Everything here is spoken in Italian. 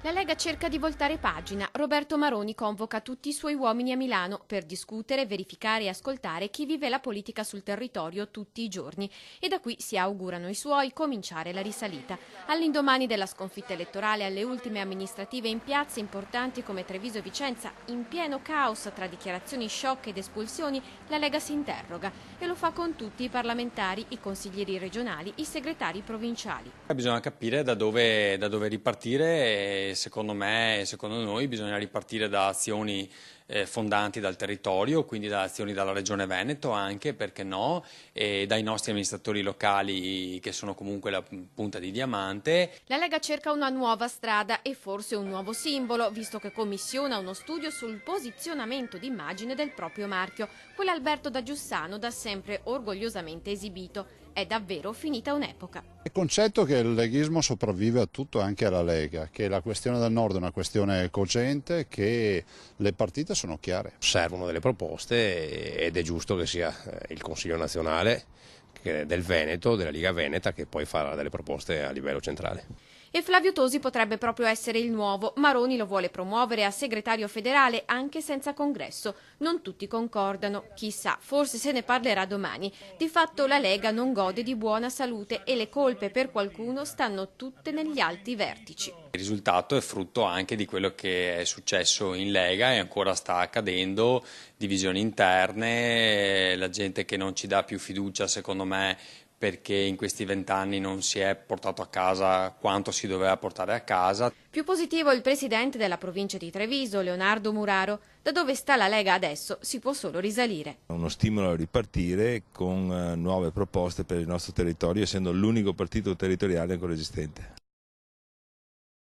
La Lega cerca di voltare pagina. Roberto Maroni convoca tutti i suoi uomini a Milano per discutere, verificare e ascoltare chi vive la politica sul territorio tutti i giorni. E da qui si augurano i suoi cominciare la risalita. All'indomani della sconfitta elettorale alle ultime amministrative in piazze importanti come Treviso e Vicenza, in pieno caos tra dichiarazioni shock ed espulsioni, la Lega si interroga e lo fa con tutti i parlamentari, i consiglieri regionali, i segretari provinciali. Bisogna capire da dove ripartire e secondo me e secondo noi bisogna ripartire da azioni fondanti dal territorio, quindi da azioni dalla Regione Veneto anche, perché no, e dai nostri amministratori locali che sono comunque la punta di diamante. La Lega cerca una nuova strada e forse un nuovo simbolo, visto che commissiona uno studio sul posizionamento d'immagine del proprio marchio, quell'Alberto da Giussano da sempre orgogliosamente esibito. È davvero finita un'epoca. Il concetto che il leghismo sopravvive a tutto, anche alla Lega, che la questione del Nord è una questione cogente, che le partite sono chiare. Servono delle proposte ed è giusto che sia il Consiglio nazionale del Veneto, della Liga Veneta, che poi farà delle proposte a livello centrale. E Flavio Tosi potrebbe proprio essere il nuovo. Maroni lo vuole promuovere a segretario federale anche senza congresso. Non tutti concordano. Chissà, forse se ne parlerà domani. Di fatto la Lega non gode di buona salute e le colpe per qualcuno stanno tutte negli alti vertici. Il risultato è frutto anche di quello che è successo in Lega e ancora sta accadendo, divisioni interne, la gente che non ci dà più fiducia secondo me perché in questi 20 anni non si è portato a casa quanto si doveva portare a casa. Più positivo il presidente della provincia di Treviso, Leonardo Muraro. Da dove sta la Lega adesso si può solo risalire. Uno stimolo a ripartire con nuove proposte per il nostro territorio, essendo l'unico partito territoriale ancora esistente.